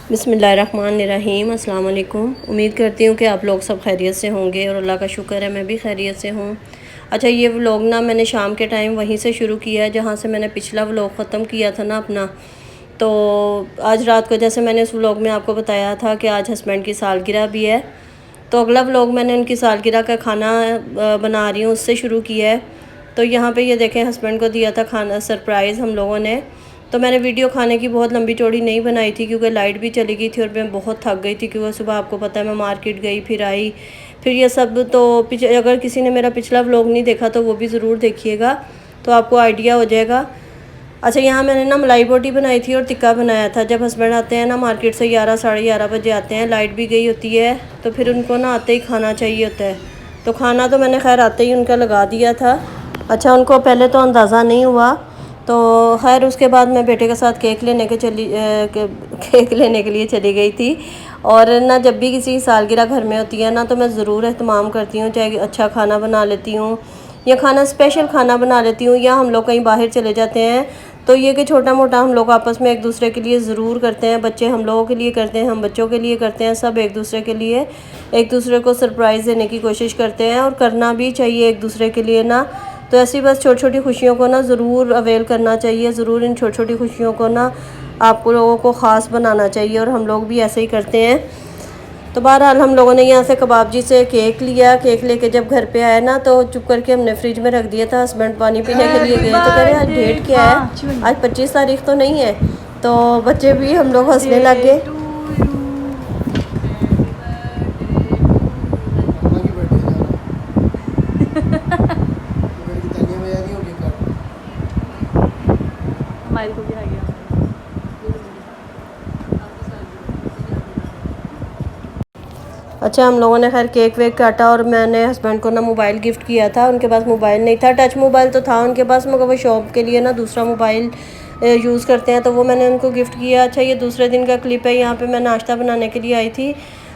बिस्मिल्लाहिर्रहमानिर्रहीम। अस्सलाम वालेकुम। उम्मीद करती हूँ कि आप लोग सब खैरियत से होंगे और अल्लाह का शुक्र है मैं भी खैरियत से हूँ। अच्छा, ये व्लॉग ना मैंने शाम के टाइम वहीं से शुरू किया है जहाँ से मैंने पिछला व्लॉग ख़त्म किया था ना अपना। तो आज रात को जैसे मैंने उस व्लॉग में आपको बताया था कि आज हस्बैंड की सालगिरह भी है, तो अगला व्लॉग मैंने उनकी सालगिरह का खाना बना रही हूँ उससे शुरू किया है। तो यहाँ पे ये देखें, हस्बैंड को दिया था खाना सरप्राइज़ हम लोगों ने। तो मैंने वीडियो खाने की बहुत लंबी चौड़ी नहीं बनाई थी क्योंकि लाइट भी चली गई थी और मैं बहुत थक गई थी क्योंकि सुबह आपको पता है मैं मार्केट गई फिर आई फिर ये सब। तो अगर किसी ने मेरा पिछला व्लॉग नहीं देखा तो वो भी ज़रूर देखिएगा, तो आपको आइडिया हो जाएगा। अच्छा, यहाँ मैंने ना मलाई बोटी बनाई थी और टिक्का बनाया था। जब हस्बैंड आते हैं ना मार्केट से 11 साढ़े 11 बजे आते हैं, लाइट भी गई होती है, तो फिर उनको ना आते ही खाना चाहिए होता है। तो खाना तो मैंने खैर आते ही उनका लगा दिया था। अच्छा, उनको पहले तो अंदाज़ा नहीं हुआ, तो खैर उसके बाद मैं बेटे के साथ केक लेने के लिए चली गई थी। और ना जब भी किसी सालगिरह घर में होती है ना तो मैं ज़रूर एहतमाम करती हूँ, चाहे अच्छा खाना बना लेती हूँ या खाना स्पेशल खाना बना लेती हूँ, या हम लोग कहीं बाहर चले जाते हैं तो ये कि छोटा मोटा हम लोग आपस में एक दूसरे के लिए ज़रूर करते हैं। बच्चे हम लोगों के लिए करते हैं, हम बच्चों के लिए करते हैं, सब एक दूसरे के लिए एक दूसरे को सरप्राइज़ देने की कोशिश करते हैं और करना भी चाहिए एक दूसरे के लिए ना। तो ऐसी बस छोटी छोटी खुशियों को ना ज़रूर अवेल करना चाहिए, ज़रूर इन छोटी छोटी खुशियों को ना आप लोगों को ख़ास बनाना चाहिए और हम लोग भी ऐसे ही करते हैं। तो बहरहाल हम लोगों ने यहाँ से कबाबजी से केक लिया। केक लेके जब घर पे आया ना तो चुप करके हमने फ्रिज में रख दिया था। हस्बैंड पानी पीने के लिए गए तो कह रहे आज डेट क्या है, आज 25 तारीख तो नहीं है। तो बच्चे भी हम लोग हंसने लग गए। हमारे को भी आ गया। अच्छा, हम लोगों ने खैर केक वेक काटा और मैंने हस्बैंड को ना मोबाइल गिफ्ट किया था। उनके पास मोबाइल नहीं था, टच मोबाइल तो था उनके पास मगर वो शॉप के लिए ना दूसरा मोबाइल यूज़ करते हैं, तो वो मैंने उनको गिफ्ट किया। अच्छा, ये दूसरे दिन का क्लिप है। यहाँ पे मैं नाश्ता बनाने के लिए आई थी,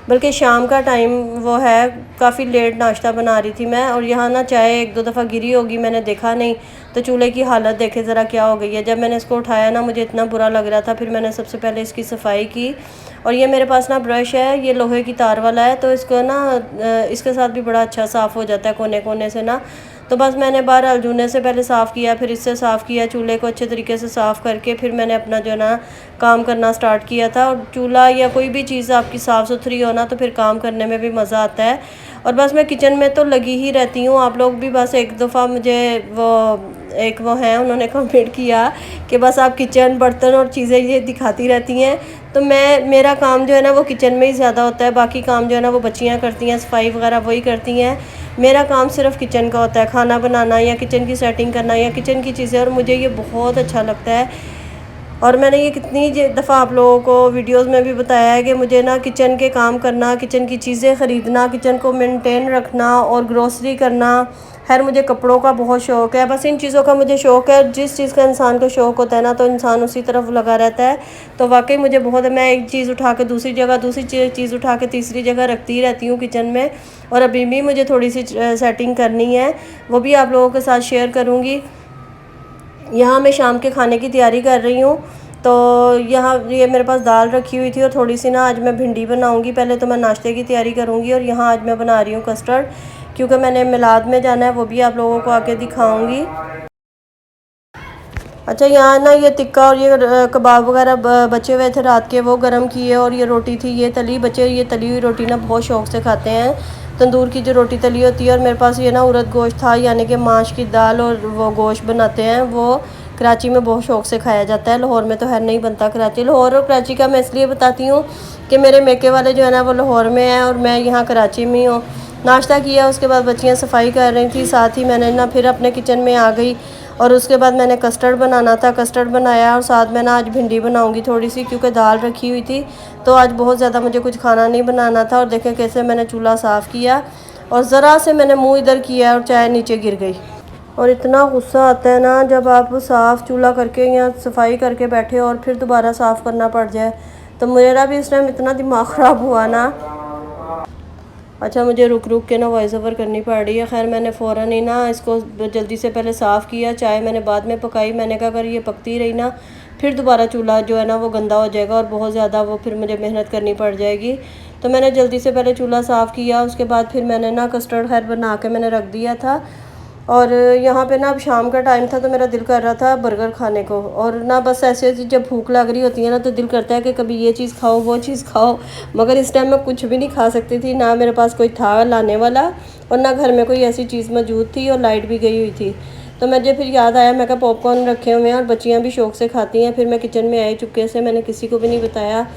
बल्कि शाम का टाइम वो है, काफ़ी लेट नाश्ता बना रही थी मैं। और यहाँ ना चाय एक दो दफ़ा गिरी होगी, मैंने देखा नहीं। तो चूल्हे की हालत देखे ज़रा क्या हो गई है। जब मैंने इसको उठाया ना मुझे इतना बुरा लग रहा था। फिर मैंने सबसे पहले इसकी सफाई की। और ये मेरे पास ना ब्रश है, ये लोहे की तार वाला है, तो इसको ना इसके साथ भी बड़ा अच्छा साफ़ हो जाता है कोने कोने से ना। तो बस मैंने बाहर जूने से पहले साफ़ किया, फिर इससे साफ़ किया, चूल्हे को अच्छे तरीके से साफ़ करके फिर मैंने अपना जो ना काम करना स्टार्ट किया था। और चूल्हा या कोई भी चीज़ आपकी साफ़ सुथरी हो ना तो फिर काम करने में भी मज़ा आता है। और बस मैं किचन में तो लगी ही रहती हूँ। आप लोग भी बस एक दफ़ा मुझे वो हैं उन्होंने कमेंट किया कि बस आप किचन बर्तन और चीज़ें ये दिखाती रहती हैं। तो मेरा काम जो है ना वो किचन में ही ज़्यादा होता है, बाकी काम जो है ना वो बच्चियाँ करती हैं, सफाई वगैरह वही करती हैं। मेरा काम सिर्फ किचन का होता है, खाना बनाना या किचन की सेटिंग करना या किचन की चीज़ें, और मुझे ये बहुत अच्छा लगता है। और मैंने ये कितनी दफ़ा आप लोगों को वीडियोस में भी बताया है कि मुझे ना किचन के काम करना, किचन की चीज़ें ख़रीदना, किचन को मेंटेन रखना और ग्रोसरी करना, खैर मुझे कपड़ों का बहुत शौक़ है। बस इन चीज़ों का मुझे शौक़ है। जिस चीज़ का इंसान को शौक़ होता है ना तो इंसान उसी तरफ लगा रहता है। तो वाकई मुझे बहुत है, मैं एक चीज़ उठा के दूसरी जगह, दूसरी चीज़ उठा के तीसरी जगह रखती ही रहती हूँ किचन में। और अभी भी मुझे थोड़ी सी सेटिंग करनी है, वो भी आप लोगों के साथ शेयर करूँगी। यहाँ मैं शाम के खाने की तैयारी कर रही हूँ। तो यहाँ ये मेरे पास दाल रखी हुई थी और थोड़ी सी ना आज मैं भिंडी बनाऊँगी। पहले तो मैं नाश्ते की तैयारी करूँगी और यहाँ आज मैं बना रही हूँ कस्टर्ड, क्योंकि मैंने मिलाद में जाना है, वो भी आप लोगों को आके दिखाऊँगी। अच्छा, यहाँ ना ये टिक्का और ये कबाब वगैरह बचे हुए थे रात के, वो गर्म किए। और ये रोटी थी ये तली, बच्चे ये तली हुई रोटी ना बहुत शौक़ से खाते हैं, तंदूर की जो रोटी तली होती है। और मेरे पास ये ना उड़द गोश्त था, यानी कि माश की दाल और वो गोश्त बनाते हैं, वो कराची में बहुत शौक़ से खाया जाता है। लाहौर में तो खैर नहीं बनता। लाहौर और कराची का मैं इसलिए बताती हूँ कि मेरे मेके वाले जो है ना वो लाहौर में है और मैं यहाँ कराची में हूँ। नाश्ता किया, उसके बाद बच्चियाँ सफाई कर रही थी, साथ ही मैंने ना फिर अपने किचन में आ गई। और उसके बाद मैंने कस्टर्ड बनाना था, कस्टर्ड बनाया। और साथ में ना आज भिंडी बनाऊंगी थोड़ी सी, क्योंकि दाल रखी हुई थी तो आज बहुत ज़्यादा मुझे कुछ खाना नहीं बनाना था। और देखें कैसे मैंने चूल्हा साफ़ किया और ज़रा से मैंने मुंह इधर किया और चाय नीचे गिर गई। और इतना गुस्सा आता है ना जब आप साफ़ चूल्हा करके या सफाई करके बैठे और फिर दोबारा साफ़ करना पड़ जाए। तो मेरा भी इस टाइम इतना दिमाग ख़राब हुआ ना। अच्छा, मुझे रुक रुक के ना वॉइस ओवर करनी पड़ रही है। खैर मैंने फ़ौरन ही ना इसको जल्दी से पहले साफ़ किया। चाय मैंने बाद में पकाई। मैंने कहा अगर ये पकती रही ना फिर दोबारा चूल्हा जो है ना वो गंदा हो जाएगा और बहुत ज़्यादा वो फिर मुझे मेहनत करनी पड़ जाएगी। तो मैंने जल्दी से पहले चूल्हा साफ़ किया। उसके बाद फिर मैंने ना कस्टर्ड खैर बना के मैंने रख दिया था। और यहाँ पे ना अब शाम का टाइम था तो मेरा दिल कर रहा था बर्गर खाने को। और ना बस ऐसे ऐसे जब भूख लग रही होती है ना तो दिल करता है कि कभी ये चीज़ खाओ वो चीज़ खाओ। मगर इस टाइम मैं कुछ भी नहीं खा सकती थी, ना मेरे पास कोई था लाने वाला और ना घर में कोई ऐसी चीज़ मौजूद थी और लाइट भी गई हुई थी। तो मुझे फिर याद आया, मैं कहा पॉपकॉर्न रखे हुए हैं और बच्चियाँ भी शौक़ से खाती हैं। फिर मैं किचन में आई चुपके से, मैंने किसी को भी नहीं बताया।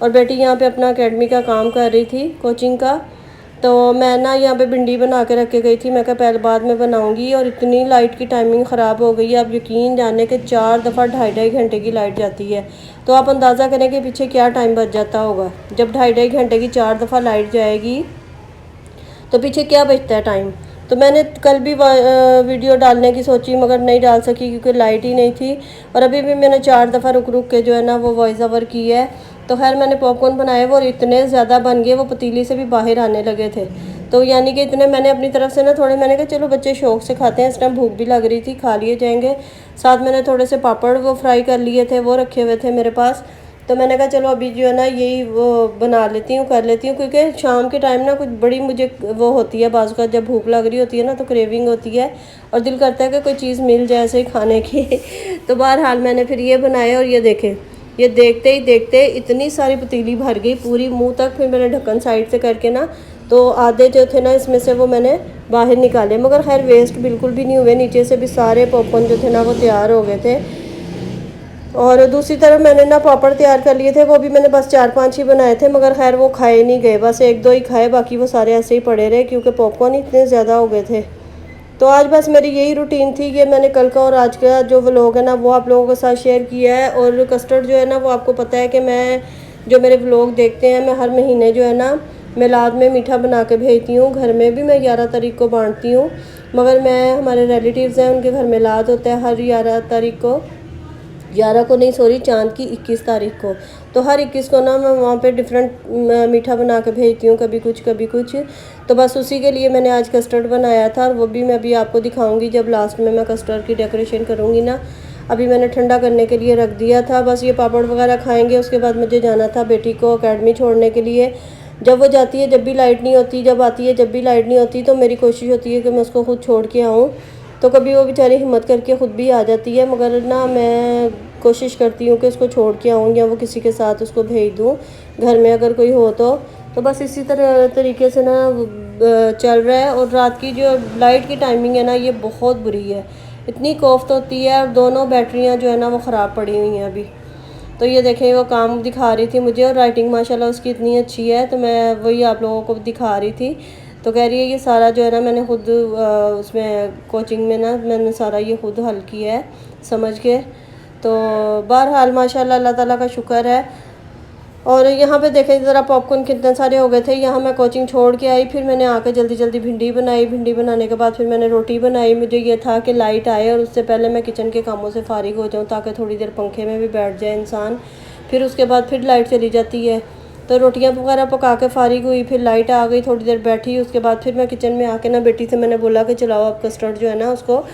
और बेटी यहाँ पे अपना अकेडमी का काम कर रही थी, कोचिंग का। तो मैं ना यहाँ पे भिंडी बना के रख के गई थी, मैं कहा पहले बाद में बनाऊंगी। और इतनी लाइट की टाइमिंग ख़राब हो गई है, आप यकीन जाने के 4 दफ़ा 2.5 घंटे की लाइट जाती है। तो आप अंदाज़ा करें कि पीछे क्या टाइम बच जाता होगा। जब 2.5 घंटे की 4 दफ़ा लाइट जाएगी तो पीछे क्या बचता है टाइम। तो मैंने कल भी वीडियो डालने की सोची मगर नहीं डाल सकी क्योंकि लाइट ही नहीं थी। और अभी भी मैंने 4 दफ़ा रुक रुक के जो है ना वो वॉइस ओवर की है। तो खैर मैंने पॉपकॉर्न बनाए वो इतने ज़्यादा बन गए, वो पतीली से भी बाहर आने लगे थे। तो यानी कि इतने मैंने अपनी तरफ से ना थोड़े, मैंने कहा चलो बच्चे शौक़ से खाते हैं, इस टाइम भूख भी लग रही थी, खा लिए जाएंगे। साथ मैंने थोड़े से पापड़ वो फ्राई कर लिए थे, वो रखे हुए थे मेरे पास। तो मैंने कहा चलो अभी जो है ना यही वो बना लेती हूँ, कर लेती हूँ। क्योंकि शाम के टाइम ना कुछ बड़ी मुझे वो होती है बाज़ का, जब भूख लग रही होती है ना तो क्रेविंग होती है और दिल करता है कि कोई चीज़ मिल जाए ऐसे ही खाने की। तो बहरहाल मैंने फिर ये बनाए और ये देखें, ये देखते ही देखते इतनी सारी पतीली भर गई पूरी मुंह तक। फिर मैंने ढक्कन साइड से करके ना तो आधे जो थे ना इसमें से वो मैंने बाहर निकाले, मगर खैर वेस्ट बिल्कुल भी नहीं हुए। नीचे से भी सारे पॉपकॉर्न जो थे ना वो तैयार हो गए थे। और दूसरी तरफ मैंने ना पापड़ तैयार कर लिए थे, वो भी मैंने बस 4-5 ही बनाए थे, मगर खैर वो खाए नहीं गए, बस 1-2 ही खाए, बाकी वो सारे ऐसे ही पड़े रहे क्योंकि पॉपकॉर्न इतने ज़्यादा हो गए थे। तो आज बस मेरी यही रूटीन थी कि मैंने कल का और आज का जो व्लॉग है ना वो आप लोगों के साथ शेयर किया है। और कस्टर्ड जो है ना वो आपको पता है कि मैं जो मेरे व्लॉग देखते हैं, मैं हर महीने जो है ना मिलाद में मीठा बना के भेजती हूँ। घर में भी मैं 11 तारीख को बांटती हूँ, मगर मैं हमारे रिलेटिव्स हैं उनके घर मिलाद होता है हर 11 तारीख को, 11 को नहीं सॉरी, चाँद की 21 तारीख को। तो हर 21 को ना मैं वहाँ पे डिफरेंट मीठा बना के भेजती हूँ, कभी कुछ कभी कुछ। तो बस उसी के लिए मैंने आज कस्टर्ड बनाया था और वो भी मैं अभी आपको दिखाऊंगी जब लास्ट में मैं कस्टर्ड की डेकोरेशन करूँगी ना। अभी मैंने ठंडा करने के लिए रख दिया था, बस ये पापड़ वगैरह खाएँगे। उसके बाद मुझे जाना था बेटी को अकेडमी छोड़ने के लिए। जब वो जाती है जब भी लाइट नहीं होती, जब आती है जब भी लाइट नहीं होती, तो मेरी कोशिश होती है कि मैं उसको खुद छोड़ के आऊँ। तो कभी वो बेचारी हिम्मत करके ख़ुद भी आ जाती है, मगर ना मैं कोशिश करती हूँ कि उसको छोड़ के आऊँ या वो किसी के साथ उसको भेज दूँ, घर में अगर कोई हो तो बस इसी तरह तरीके से ना चल रहा है। और रात की जो लाइट की टाइमिंग है ना ये बहुत बुरी है, इतनी कोफ्त होती है और दोनों बैटरियाँ जो है ना वो ख़राब पड़ी हुई हैं अभी। तो ये देखें वो काम दिखा रही थी मुझे और राइटिंग माशाल्लाह उसकी इतनी अच्छी है, तो मैं वही आप लोगों को दिखा रही थी। तो कह रही है ये सारा जो है ना मैंने खुद उसमें कोचिंग में ना मैंने सारा ये खुद हल किया है समझ के। तो बहरहाल माशाल्लाह अल्लाह ताला का शुक्र है। और यहाँ पे देखें ज़रा पॉपकॉर्न कितने सारे हो गए थे। यहाँ मैं कोचिंग छोड़ के आई, फिर मैंने आकर जल्दी जल्दी भिंडी बनाई। भिंडी बनाने के बाद फिर मैंने रोटी बनाई। मुझे ये था कि लाइट आए और उससे पहले मैं किचन के कामों से फ़ारिग हो जाऊँ ताकि थोड़ी देर पंखे में भी बैठ जाए इंसान। फिर उसके बाद फिर लाइट चली जाती है। तो रोटियां वगैरह पका के फ़ारिग हुई, फिर लाइट आ गई, थोड़ी देर बैठी। उसके बाद फिर मैं किचन में आके ना बेटी से मैंने बोला कि चलाओ आप कस्टर्ड जो है ना उसको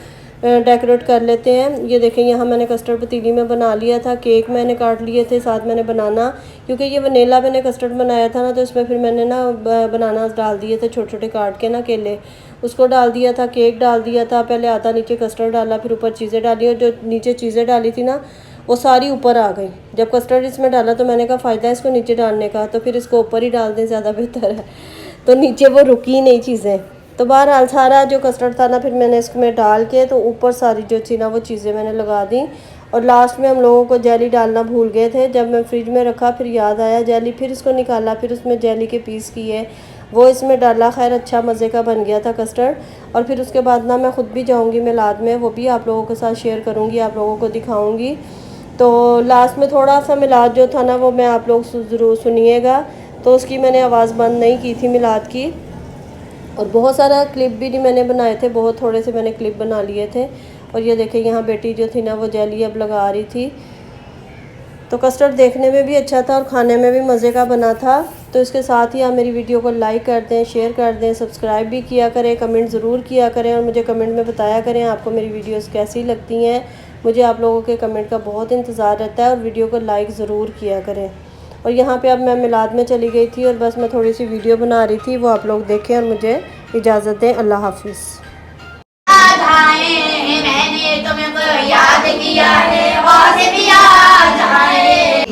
डेकोरेट कर लेते हैं। ये देखें यहाँ मैंने कस्टर्ड पतीली में बना लिया था। केक मैंने काट लिए थे, साथ मैंने बनाना, क्योंकि ये वनीला मैंने कस्टर्ड बनाया था ना तो इसमें फिर मैंने ना बनाना डाल दिए थे छोटे छोटे काट के ना, केले उसको डाल दिया था, केक डाल दिया था। पहले आधा नीचे कस्टर्ड डाला, फिर ऊपर चीज़ें डाली और जो नीचे चीज़ें डाली थी ना वो सारी ऊपर आ गई। जब कस्टर्ड इसमें डाला तो मैंने कहा फ़ायदा है इसको नीचे डालने का, तो फिर इसको ऊपर ही डाल दें, ज़्यादा बेहतर है। तो नीचे वो रुकी नहीं चीज़ें। तो बहरहाल सारा जो कस्टर्ड था ना फिर मैंने इसमें डाल के तो ऊपर सारी जो थी ना वो चीज़ें मैंने लगा दी। और लास्ट में हम लोगों को जेली डालना भूल गए थे। जब मैं फ्रिज में रखा फिर याद आया जेली, फिर इसको निकाला, फिर उसमें जेली के पीस किए, वो इसमें डाला। खैर अच्छा मज़े का बन गया था कस्टर्ड। और फिर उसके बाद ना मैं ख़ुद भी जाऊँगी मिलाद में, वो भी आप लोगों के साथ शेयर करूँगी, आप लोगों को दिखाऊँगी। तो लास्ट में थोड़ा सा मिलाद जो था ना वो मैं आप लोग ज़रूर सुनिएगा। तो उसकी मैंने आवाज़ बंद नहीं की थी मिलाद की। और बहुत सारा क्लिप भी नहीं मैंने बनाए थे, बहुत थोड़े से मैंने क्लिप बना लिए थे। और ये देखें यहाँ बेटी जो थी ना वो जेली अब लगा रही थी। तो कस्टर्ड देखने में भी अच्छा था और खाने में भी मज़े का बना था। तो इसके साथ ही आप मेरी वीडियो को लाइक कर दें, शेयर कर दें, सब्सक्राइब भी किया करें, कमेंट ज़रूर किया करें और मुझे कमेंट में बताया करें आपको मेरी वीडियोस कैसी लगती हैं। मुझे आप लोगों के कमेंट का बहुत इंतज़ार रहता है और वीडियो को लाइक ज़रूर किया करें। और यहाँ पे अब मैं मिलाद में चली गई थी और बस मैं थोड़ी सी वीडियो बना रही थी, वो आप लोग देखें और मुझे इजाज़त दें। अल्लाह हाफिज़। मैंने तुमको याद किया है और भी याद आए।